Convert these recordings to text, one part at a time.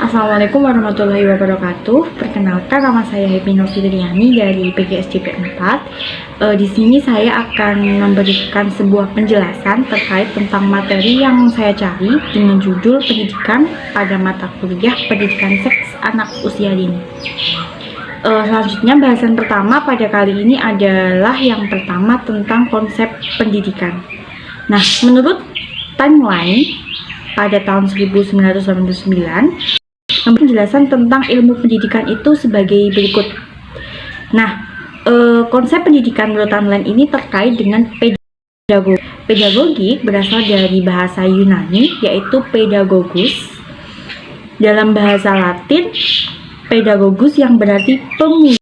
Assalamualaikum warahmatullahi wabarakatuh. Perkenalkan, nama saya Happy Novitriani dari PGSJP 4. Di sini saya akan memberikan sebuah penjelasan terkait tentang materi yang saya cari dengan judul pendidikan pada mata kuliah pendidikan seks anak usia dini. Selanjutnya bahasan pertama pada kali ini adalah yang pertama tentang konsep pendidikan. Nah, menurut timeline pada tahun 1989, penjelasan tentang ilmu pendidikan itu sebagai berikut. Nah, konsep pendidikan menurut timeline ini terkait dengan pedagogi. Pedagogi berasal dari bahasa Yunani, yaitu pedagogus. Dalam bahasa Latin, pedagogus yang berarti pemuda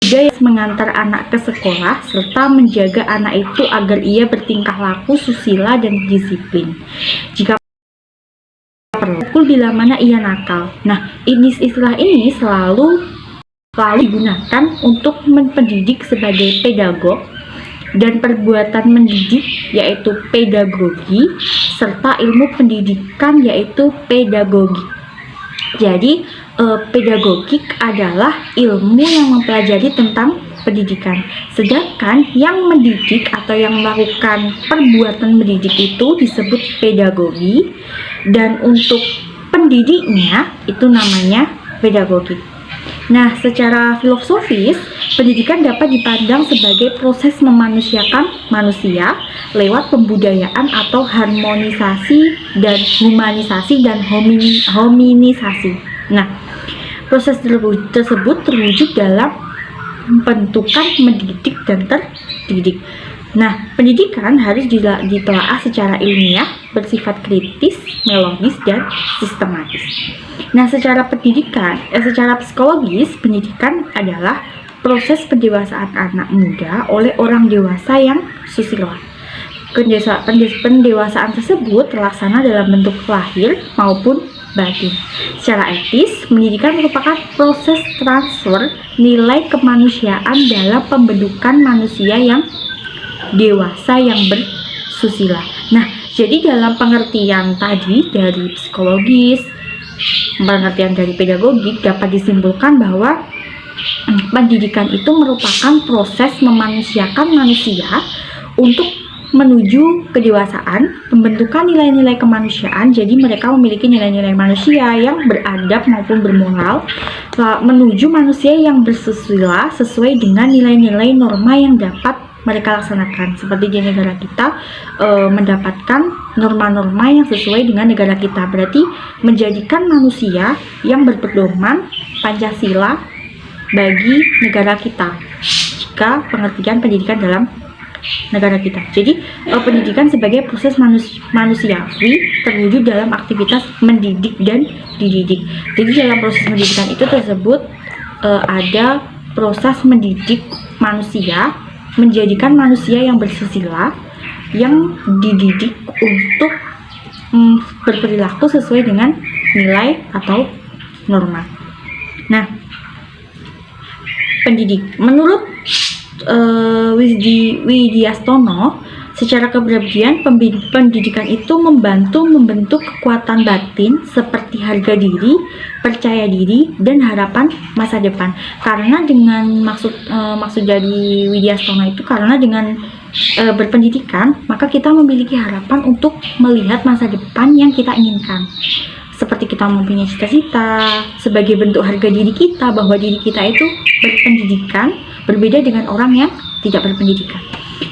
yang mengantar anak ke sekolah serta menjaga anak itu agar ia bertingkah laku susila dan disiplin. Jika perlu, bila mana ia nakal. Nah, istilah ini selalu digunakan untuk mendidik sebagai pedagog, dan perbuatan mendidik yaitu pedagogi, serta ilmu pendidikan yaitu pedagogi. Jadi, pedagogik adalah ilmu yang mempelajari tentang pendidikan. Sedangkan yang mendidik atau yang melakukan perbuatan mendidik itu disebut pedagogi, dan untuk pendidiknya itu namanya pedagogik. Nah, secara filosofis, pendidikan dapat dipandang sebagai proses memanusiakan manusia lewat pembudayaan atau harmonisasi dan humanisasi dan hominisasi. Nah, proses tersebut terwujud dalam pembentukan mendidik dan terdidik. Nah, pendidikan harus ditelaah secara ilmiah, bersifat kritis, melodis, dan sistematis. Nah, secara psikologis, pendidikan adalah proses pendewasaan anak muda oleh orang dewasa yang susila. Pendewasaan tersebut terlaksana dalam bentuk lahir maupun batin. Secara etis, pendidikan merupakan proses transfer nilai kemanusiaan dalam pembentukan manusia yang dewasa yang bersusila. Nah, jadi dalam pengertian tadi dari psikologis, pengertian dari pedagogik, dapat disimpulkan bahwa pendidikan itu merupakan proses memanusiakan manusia untuk menuju kedewasaan, pembentukan nilai-nilai kemanusiaan. Jadi mereka memiliki nilai-nilai manusia yang beradab maupun bermoral, menuju manusia yang bersusila sesuai dengan nilai-nilai norma yang dapat mereka laksanakan. Seperti di negara kita, mendapatkan norma-norma yang sesuai dengan negara kita, berarti menjadikan manusia yang berpedoman Pancasila bagi negara kita, jika pengertian pendidikan dalam negara kita. Jadi pendidikan sebagai proses manusiawi terwujud dalam aktivitas mendidik dan dididik. Jadi dalam proses pendidikan itu tersebut ada proses mendidik manusia, menjadikan manusia yang bersusila, yang dididik untuk berperilaku sesuai dengan nilai atau norma. Nah, menurut Widyastono, secara kepribadian pendidikan itu membentuk kekuatan batin seperti harga diri, percaya diri, dan harapan masa depan. Karena dengan maksud dari Widyastono itu, karena dengan berpendidikan, maka kita memiliki harapan untuk melihat masa depan yang kita inginkan. Seperti kita mempunyai cita-cita, sebagai bentuk harga diri kita bahwa diri kita itu berpendidikan, berbeda dengan orang yang tidak berpendidikan.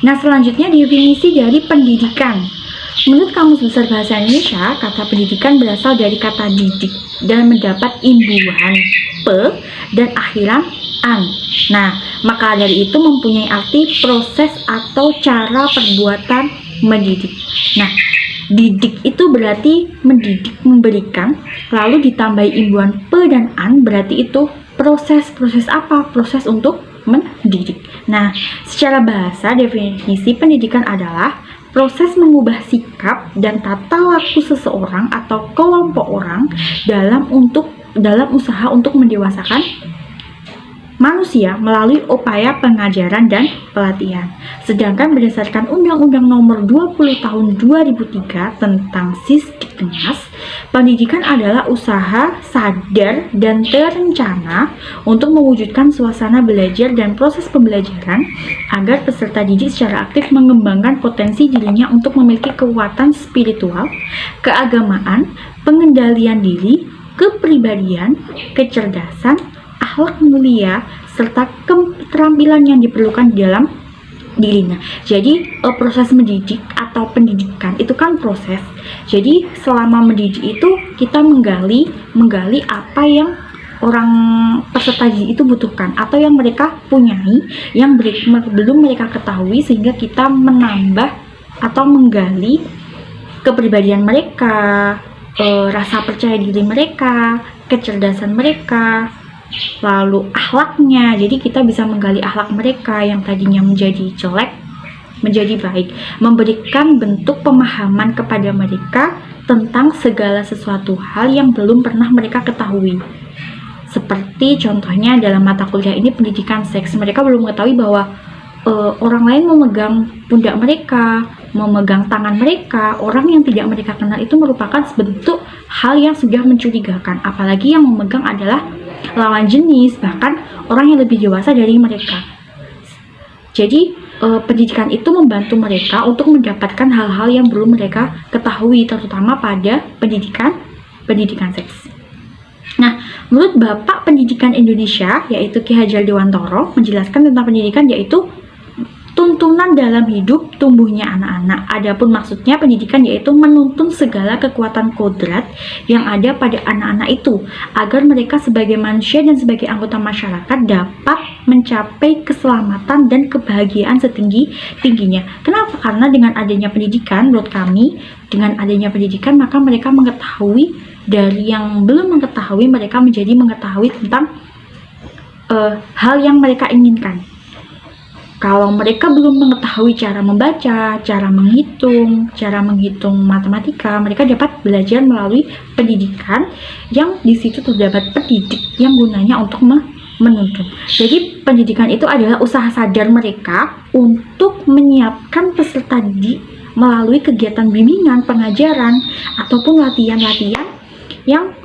Nah, selanjutnya definisi dari pendidikan. Menurut Kamus Besar Bahasa Indonesia, kata pendidikan berasal dari kata didik dan mendapat imbuhan pe dan akhiran an. Nah, maka dari itu mempunyai arti proses atau cara perbuatan mendidik. Nah, didik itu berarti mendidik, memberikan, lalu ditambahi imbuhan pe dan an, berarti itu proses apa? Proses untuk mendidik. Nah, secara bahasa, definisi pendidikan adalah proses mengubah sikap dan tata laku seseorang atau kelompok orang dalam usaha untuk mendewasakan manusia melalui upaya pengajaran dan pelatihan. Sedangkan berdasarkan Undang-Undang Nomor 20 Tahun 2003 tentang Sisdiknas, pendidikan adalah usaha sadar dan terencana untuk mewujudkan suasana belajar dan proses pembelajaran agar peserta didik secara aktif mengembangkan potensi dirinya untuk memiliki kekuatan spiritual, keagamaan, pengendalian diri, kepribadian, kecerdasan, akhlak mulia, serta keterampilan yang diperlukan di dalam dirinya. Jadi proses mendidik atau pendidikan itu kan proses. Jadi selama mendidik itu kita menggali apa yang orang peserta didik itu butuhkan atau yang mereka punyai yang belum mereka ketahui, sehingga kita menambah atau menggali kepribadian mereka, rasa percaya diri mereka, kecerdasan mereka, lalu akhlaknya. Jadi kita bisa menggali akhlak mereka yang tadinya menjadi jelek menjadi baik, memberikan bentuk pemahaman kepada mereka tentang segala sesuatu hal yang belum pernah mereka ketahui. Seperti contohnya dalam mata kuliah ini pendidikan seks, mereka belum mengetahui bahwa orang lain memegang pundak mereka, memegang tangan mereka, orang yang tidak mereka kenal itu merupakan bentuk hal yang sudah mencurigakan, apalagi yang memegang adalah lawan jenis, bahkan orang yang lebih dewasa dari mereka. Jadi pendidikan itu membantu mereka untuk mendapatkan hal-hal yang belum mereka ketahui, terutama pada pendidikan seks. Nah, menurut Bapak Pendidikan Indonesia, yaitu Ki Hajar Dewantoro, menjelaskan tentang pendidikan yaitu tuntunan dalam hidup tumbuhnya anak-anak. Adapun maksudnya pendidikan yaitu menuntun segala kekuatan kodrat yang ada pada anak-anak itu agar mereka sebagai manusia dan sebagai anggota masyarakat dapat mencapai keselamatan dan kebahagiaan setinggi-tingginya. Kenapa? Karena dengan adanya pendidikan, menurut kami, dengan adanya pendidikan maka mereka mengetahui dari yang belum mengetahui, mereka menjadi mengetahui tentang hal yang mereka inginkan. Kalau mereka belum mengetahui cara membaca, cara menghitung matematika, mereka dapat belajar melalui pendidikan yang di situ terdapat pendidik yang gunanya untuk menuntun. Jadi pendidikan itu adalah usaha sadar mereka untuk menyiapkan peserta didik melalui kegiatan bimbingan, pengajaran, ataupun latihan-latihan yang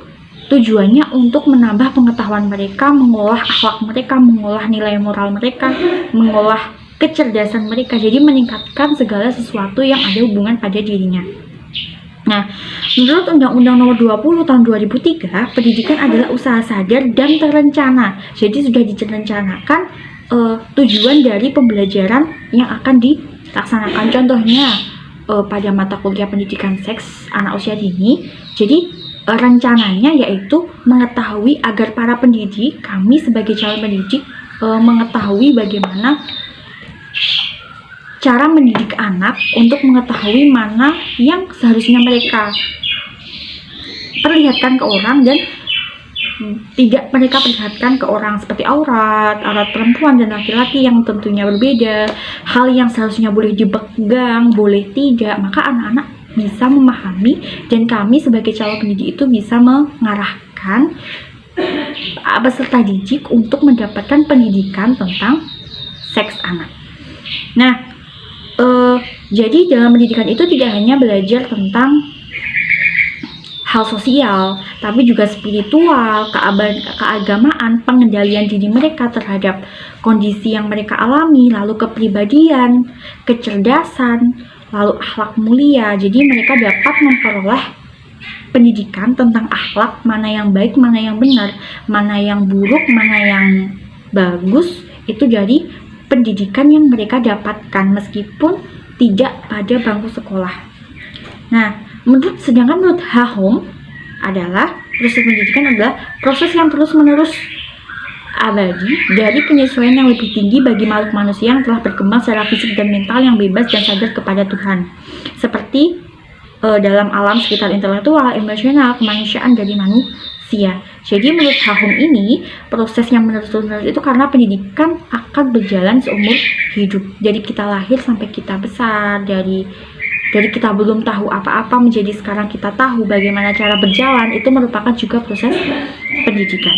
tujuannya untuk menambah pengetahuan mereka, mengolah akhlak mereka, mengolah nilai moral mereka, mengolah kecerdasan mereka. Jadi meningkatkan segala sesuatu yang ada hubungan pada dirinya. Nah, menurut Undang-Undang Nomor 20 Tahun 2003, pendidikan adalah usaha sadar dan terencana. Jadi sudah direncanakan tujuan dari pembelajaran yang akan dilaksanakan. Contohnya pada mata kuliah pendidikan seks anak usia dini. Jadi rencananya yaitu mengetahui agar para pendidik, kami sebagai calon pendidik mengetahui bagaimana cara mendidik anak untuk mengetahui mana yang seharusnya mereka perlihatkan ke orang dan tidak mereka perlihatkan ke orang, seperti aurat perempuan dan laki-laki yang tentunya berbeda, hal yang seharusnya boleh dipegang, boleh tidak, maka anak-anak bisa memahami dan kami sebagai calon pendidik itu bisa mengarahkan peserta didik untuk mendapatkan pendidikan tentang seks anak. Nah, jadi dalam pendidikan itu tidak hanya belajar tentang hal sosial, tapi juga spiritual, keagamaan, pengendalian diri mereka terhadap kondisi yang mereka alami, lalu kepribadian, kecerdasan, lalu akhlak mulia. Jadi mereka dapat memperoleh pendidikan tentang akhlak, mana yang baik, mana yang benar, mana yang buruk, mana yang bagus, itu dari pendidikan yang mereka dapatkan meskipun tidak pada bangku sekolah. Nah, sedangkan menurut Hahom adalah proses pendidikan adalah proses yang terus-menerus abadi dari penyesuaian yang lebih tinggi bagi makhluk manusia yang telah berkembang secara fisik dan mental yang bebas dan sadar kepada Tuhan, seperti dalam alam sekitar intelektual, emosional, kemanusiaan dari manusia. Jadi menurut Hahom ini proses yang menerus-menerus itu karena pendidikan akan berjalan seumur hidup. Jadi kita lahir sampai kita besar, dari kita belum tahu apa-apa menjadi sekarang kita tahu bagaimana cara berjalan, itu merupakan juga proses pendidikan.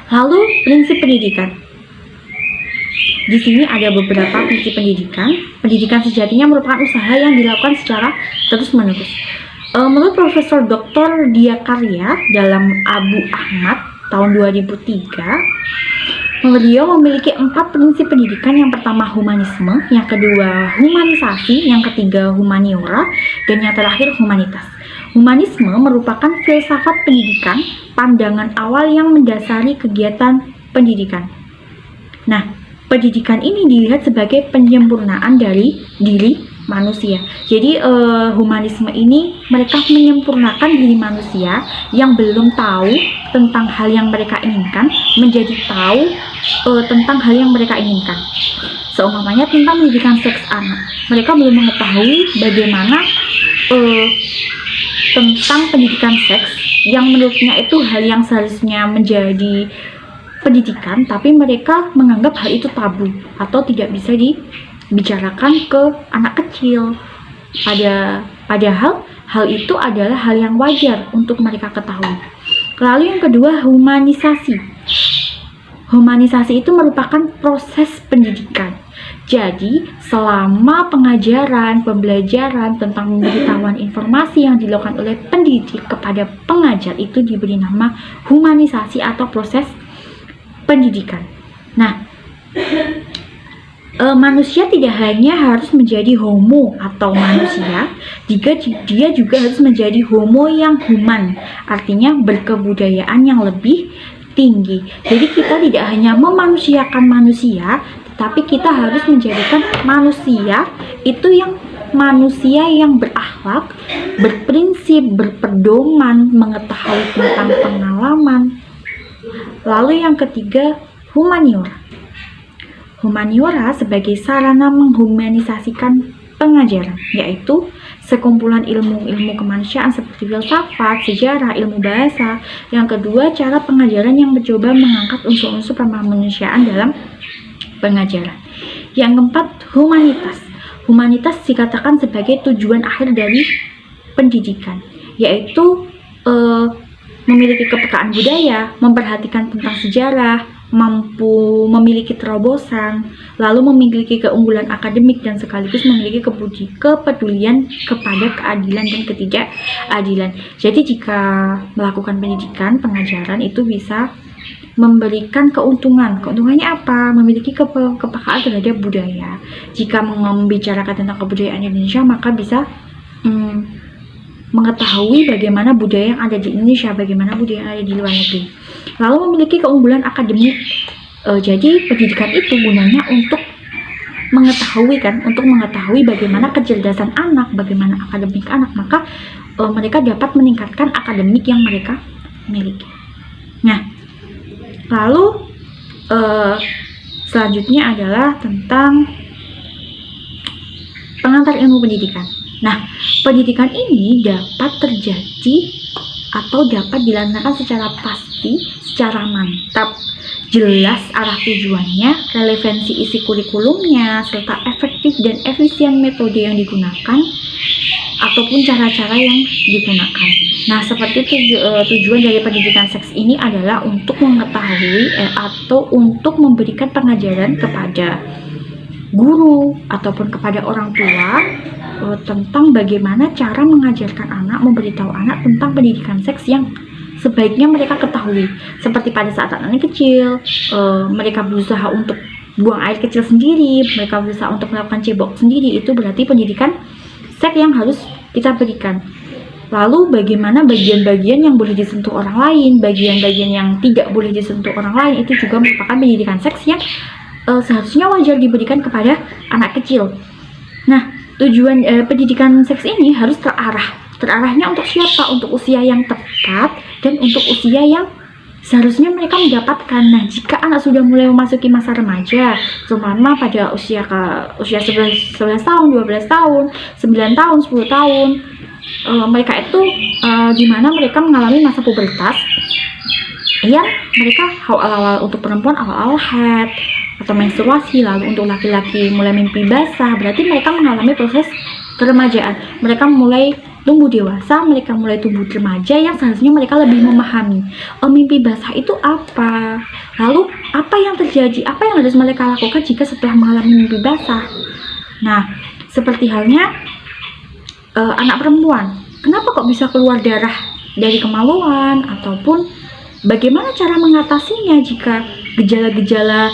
Lalu prinsip pendidikan. Di sini ada beberapa prinsip pendidikan. Pendidikan sejatinya merupakan usaha yang dilakukan secara terus-menerus. Menurut Profesor Dr. Dia Karya dalam Abu Ahmad tahun 2003, beliau memiliki 4 prinsip pendidikan. Yang pertama humanisme, yang kedua humanisasi, yang ketiga humaniora, dan yang terakhir humanitas. Humanisme merupakan filsafat pendidikan, pandangan awal yang mendasari kegiatan pendidikan. Nah, pendidikan ini dilihat sebagai penyempurnaan dari diri manusia. Jadi humanisme ini mereka menyempurnakan diri manusia yang belum tahu tentang hal yang mereka inginkan menjadi tahu tentang hal yang mereka inginkan. Seumpamanya tentang pendidikan seks anak, mereka belum mengetahui bagaimana tentang pendidikan seks yang menurutnya itu hal yang seharusnya menjadi pendidikan, tapi mereka menganggap hal itu tabu atau tidak bisa dibicarakan ke anak kecil. Padahal hal itu adalah hal yang wajar untuk mereka ketahui. Lalu yang kedua humanisasi. Humanisasi itu merupakan proses pendidikan. Jadi selama pengajaran, pembelajaran tentang pemberitahuan informasi yang dilakukan oleh pendidik kepada pengajar itu diberi nama humanisasi atau proses pendidikan. Nah, manusia tidak hanya harus menjadi homo atau manusia, jika dia juga harus menjadi homo yang human, artinya berkebudayaan yang lebih tinggi. Jadi kita tidak hanya memanusiakan manusia, tetapi kita harus menjadikan manusia itu yang manusia yang berakhlak, berprinsip, berpedoman, mengetahui tentang pengalaman. Lalu yang ketiga, humaniora. Humaniora sebagai sarana menghumanisasikan pengajaran, yaitu sekumpulan ilmu-ilmu kemanusiaan seperti filsafat, sejarah, ilmu bahasa. Yang kedua, cara pengajaran yang mencoba mengangkat unsur-unsur kemanusiaan dalam pengajaran. Yang keempat, humanitas. Humanitas dikatakan sebagai tujuan akhir dari pendidikan, yaitu memiliki kepekaan budaya, memperhatikan tentang sejarah, mampu memiliki terobosan, lalu memiliki keunggulan akademik dan sekaligus memiliki kepedulian kepada keadilan dan ketidakadilan. Jadi jika melakukan pendidikan, pengajaran itu bisa memberikan keuntungan. Keuntungannya apa? Memiliki kepekaan terhadap budaya. Jika membicarakan tentang kebudayaan Indonesia, maka bisa mengetahui bagaimana budaya yang ada di Indonesia, bagaimana budaya yang ada di luar negeri. Lalu memiliki keunggulan akademik. Jadi pendidikan itu gunanya untuk mengetahui bagaimana kecerdasan anak, bagaimana akademik anak, maka mereka dapat meningkatkan akademik yang mereka miliki. Nah, lalu selanjutnya adalah tentang pengantar ilmu pendidikan. Nah, pendidikan ini dapat terjadi atau dapat dilaksanakan secara pasti, secara mantap, jelas arah tujuannya, relevansi isi kurikulumnya, serta efektif dan efisien metode yang digunakan ataupun cara-cara yang digunakan. Nah, seperti tujuan dari pendidikan seks ini adalah untuk mengetahui atau untuk memberikan pengajaran kepada guru ataupun kepada orang tua tentang bagaimana cara mengajarkan anak, memberitahu anak tentang pendidikan seks yang sebaiknya mereka ketahui. Seperti pada saat anak kecil, mereka berusaha untuk buang air kecil sendiri, mereka berusaha untuk melakukan cebok sendiri, itu berarti pendidikan seks yang harus kita berikan. Lalu bagaimana bagian-bagian yang boleh disentuh orang lain, bagian-bagian yang tidak boleh disentuh orang lain, itu juga merupakan pendidikan seks yang seharusnya wajar diberikan kepada anak kecil. Nah, tujuan pendidikan seks ini harus terarah. Terarahnya untuk siapa? Untuk usia yang tepat dan untuk usia yang seharusnya mereka mendapatkan. Nah, jika anak sudah mulai memasuki masa remaja, terutama pada usia 11 tahun, 12 tahun, 9 tahun, 10 tahun, mereka itu dimana mereka mengalami masa pubertas yang mereka awal-awal untuk perempuan awal-awal haid atau menstruasi, lalu untuk laki-laki mulai mimpi basah, berarti mereka mengalami proses keremajaan. Mereka mulai tumbuh dewasa, mereka mulai tumbuh remaja yang seharusnya mereka lebih memahami mimpi basah itu apa, lalu apa yang terjadi, apa yang harus mereka lakukan jika setelah mengalami mimpi basah. Nah, seperti halnya anak perempuan, kenapa kok bisa keluar darah dari kemaluan, ataupun bagaimana cara mengatasinya jika gejala-gejala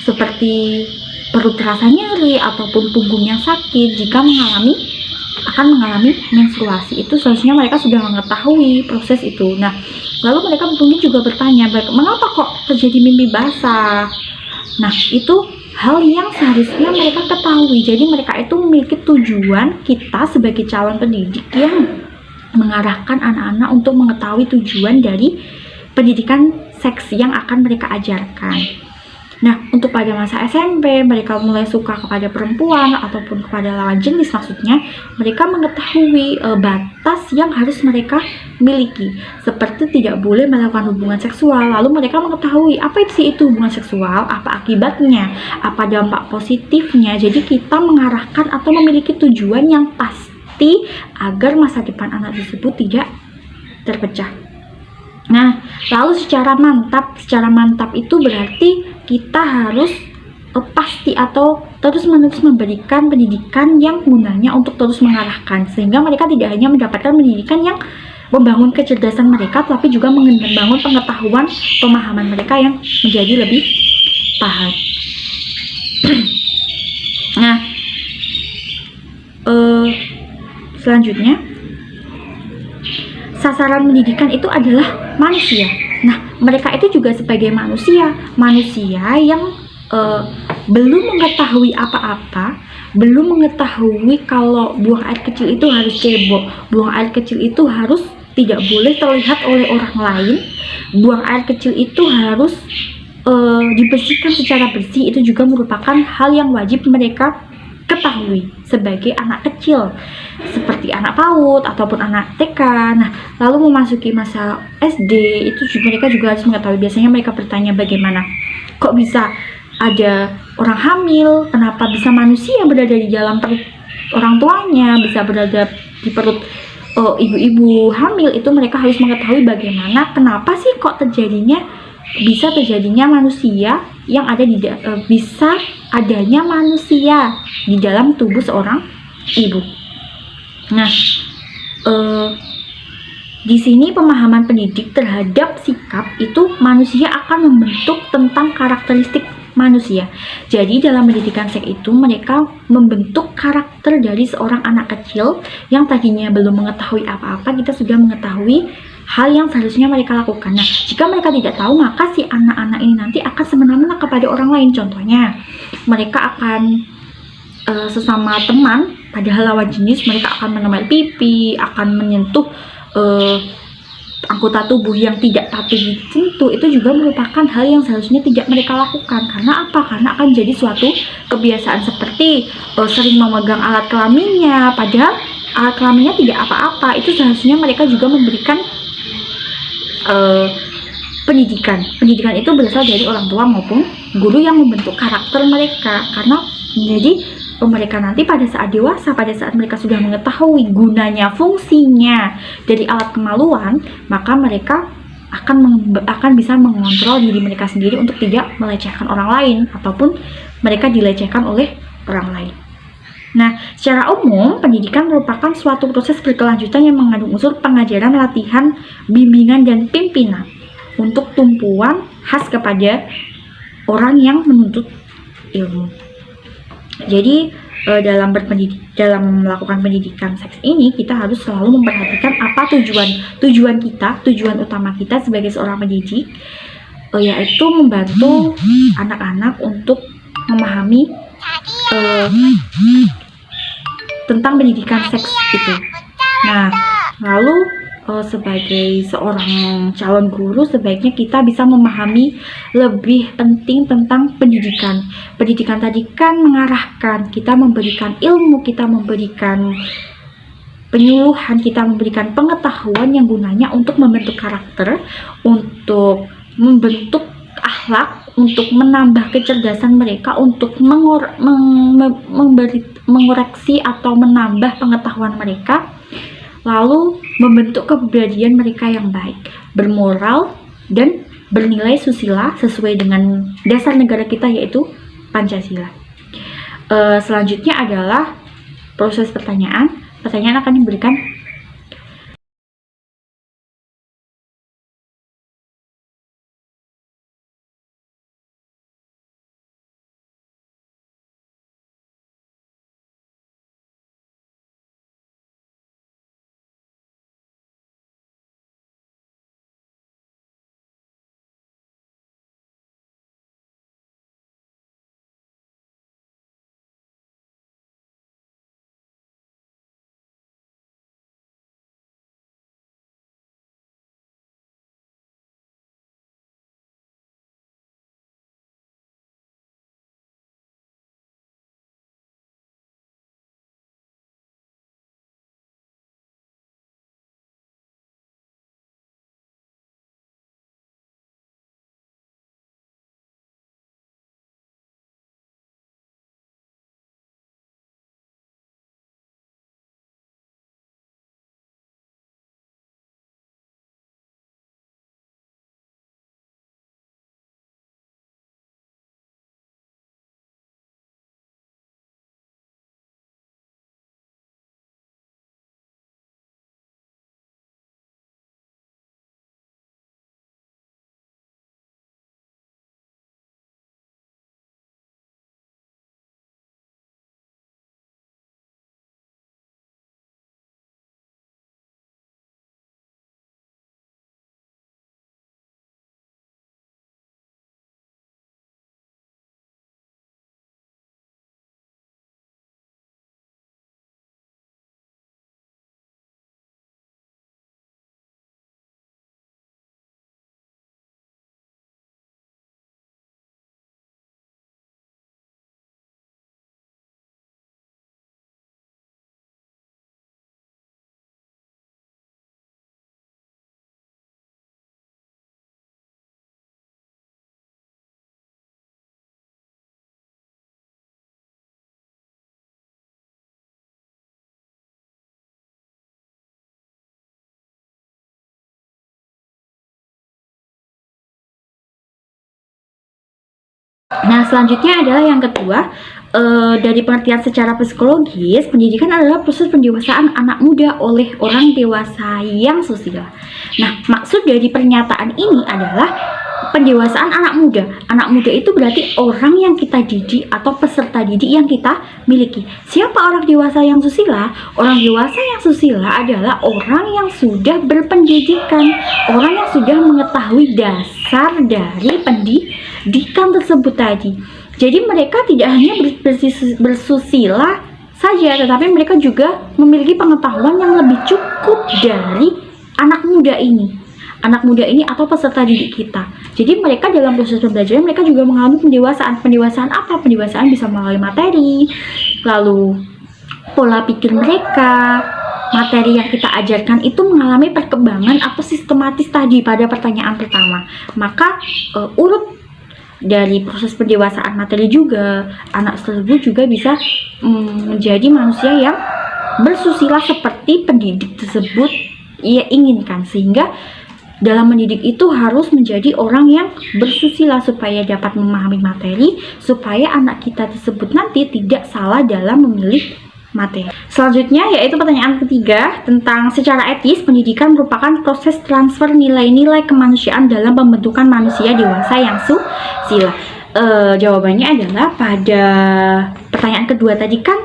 seperti perut terasa nyeri ataupun punggung yang sakit jika akan mengalami menstruasi. Itu seharusnya mereka sudah mengetahui proses itu. Nah, lalu mereka mungkin juga bertanya, mengapa kok terjadi mimpi basah? Nah, itu hal yang seharusnya mereka ketahui. Jadi mereka itu memiliki tujuan, kita sebagai calon pendidik yang mengarahkan anak-anak untuk mengetahui tujuan dari pendidikan seks yang akan mereka ajarkan. Nah, untuk pada masa SMP, mereka mulai suka kepada perempuan ataupun kepada lawan jenis, maksudnya mereka mengetahui batas yang harus mereka miliki, seperti tidak boleh melakukan hubungan seksual. Lalu mereka mengetahui apa itu hubungan seksual, apa akibatnya, apa dampak positifnya. Jadi kita mengarahkan atau memiliki tujuan yang pasti agar masa depan anak tersebut tidak terpecah. Nah, lalu secara mantap itu berarti kita harus pasti atau terus-menerus memberikan pendidikan yang gunanya untuk terus mengarahkan, sehingga mereka tidak hanya mendapatkan pendidikan yang membangun kecerdasan mereka, tapi juga membangun pengetahuan, pemahaman mereka yang menjadi lebih paham. Nah, selanjutnya sasaran pendidikan itu adalah manusia. Nah, mereka itu juga sebagai manusia yang belum mengetahui apa-apa, belum mengetahui kalau buang air kecil itu harus cebok, buang air kecil itu harus tidak boleh terlihat oleh orang lain, buang air kecil itu harus dibersihkan secara bersih. Itu juga merupakan hal yang wajib mereka ketahui sebagai anak kecil, seperti anak PAUD ataupun anak TK. Nah, lalu memasuki masa SD, itu mereka juga harus mengetahui. Biasanya mereka bertanya, bagaimana kok bisa ada orang hamil, kenapa bisa manusia berada di dalam perut orang tuanya, bisa berada di perut ibu-ibu hamil. Itu mereka harus mengetahui bagaimana, kenapa sih kok bisa terjadinya manusia yang ada bisa adanya manusia di dalam tubuh seorang ibu. Nah, di sini pemahaman pendidik terhadap sikap itu manusia akan membentuk tentang karakteristik manusia. Jadi dalam pendidikan seks itu mereka membentuk karakter dari seorang anak kecil yang tadinya belum mengetahui apa-apa, kita sudah mengetahui hal yang seharusnya mereka lakukan. Nah, jika mereka tidak tahu, maka si anak-anak ini nanti akan semena-mena kepada orang lain. Contohnya, mereka akan sesama teman, padahal lawan jenis, mereka akan menemani pipi, akan menyentuh anggota tubuh yang tidak patut disentuh. Itu juga merupakan hal yang seharusnya tidak mereka lakukan. Karena apa? Karena akan jadi suatu kebiasaan, seperti sering memegang alat kelaminnya, padahal alat kelaminnya tidak apa-apa. Itu seharusnya mereka juga memberikan pendidikan itu berasal dari orang tua maupun guru yang membentuk karakter mereka. Karena menjadi mereka nanti pada saat dewasa, pada saat mereka sudah mengetahui gunanya, fungsinya dari alat kemaluan, maka mereka akan bisa mengontrol diri mereka sendiri untuk tidak melecehkan orang lain ataupun mereka dilecehkan oleh orang lain. Nah, secara umum, pendidikan merupakan suatu proses berkelanjutan yang mengandung unsur pengajaran, latihan, bimbingan, dan pimpinan untuk tumpuan khas kepada orang yang menuntut ilmu. Jadi, dalam melakukan pendidikan seks ini, kita harus selalu memperhatikan apa tujuan utama kita sebagai seorang pendidik, yaitu membantu anak-anak untuk memahami tentang pendidikan seks itu. Nah, lalu sebagai seorang calon guru, sebaiknya kita bisa memahami lebih penting tentang pendidikan. Pendidikan tadi kan mengarahkan, kita memberikan ilmu, kita memberikan penyuluhan, kita memberikan pengetahuan yang gunanya untuk membentuk karakter, untuk membentuk akhlak, untuk menambah kecerdasan mereka, untuk mengoreksi atau menambah pengetahuan mereka, lalu membentuk kepribadian mereka yang baik, bermoral, dan bernilai susila sesuai dengan dasar negara kita, yaitu Pancasila. Selanjutnya adalah proses pertanyaan. Pertanyaan akan diberikan Nah, selanjutnya adalah yang kedua, dari pengertian secara psikologis, pendidikan adalah proses pendewasaan anak muda oleh orang dewasa yang susila. Nah, maksud dari pernyataan ini adalah pendewasaan anak muda. Anak muda itu berarti orang yang kita didik atau peserta didik yang kita miliki. Siapa orang dewasa yang susila? Orang dewasa yang susila adalah orang yang sudah berpendidikan, orang yang sudah mengetahui dasar dari pendidikan tersebut tadi. Jadi mereka tidak hanya bersusila saja, tetapi mereka juga memiliki pengetahuan yang lebih cukup dari anak muda ini atau peserta didik kita. Jadi mereka dalam proses pembelajaran mereka juga mengalami pendewasaan. Pendewasaan apa? Pendewasaan bisa melalui materi, lalu pola pikir mereka, materi yang kita ajarkan itu mengalami perkembangan atau sistematis tadi pada pertanyaan pertama. Maka urut dari proses pendewasaan materi juga, anak tersebut juga bisa menjadi manusia yang bersusila seperti pendidik tersebut ia inginkan. Sehingga dalam mendidik itu harus menjadi orang yang bersusila supaya dapat memahami materi, supaya anak kita tersebut nanti tidak salah dalam memilih materi. Selanjutnya yaitu pertanyaan ketiga tentang secara etis, pendidikan merupakan proses transfer nilai-nilai kemanusiaan dalam pembentukan manusia dewasa yang susila. Jawabannya adalah pada pertanyaan kedua tadi kan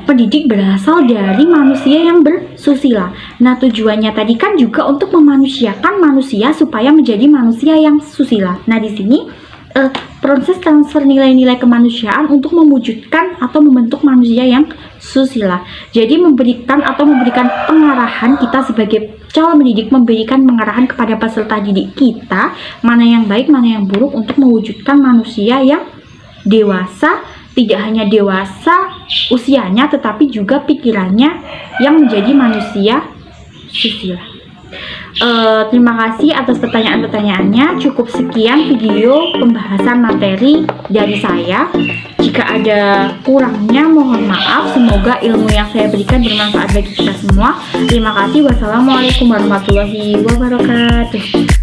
pendidik berasal dari manusia yang bersusila. Nah, tujuannya tadi kan juga untuk memanusiakan manusia supaya menjadi manusia yang susila. Nah, di sini proses transfer nilai-nilai kemanusiaan untuk mewujudkan atau membentuk manusia yang susila. Jadi memberikan pengarahan, kita sebagai calon mendidik memberikan pengarahan kepada peserta didik kita, mana yang baik, mana yang buruk, untuk mewujudkan manusia yang dewasa. Tidak hanya dewasa usianya, tetapi juga pikirannya yang menjadi manusia susila. Terima kasih atas pertanyaan-pertanyaannya. Cukup sekian video pembahasan materi dari saya. Jika ada kurangnya mohon maaf. Semoga ilmu yang saya berikan bermanfaat bagi kita semua. Terima kasih. Wassalamualaikum warahmatullahi wabarakatuh.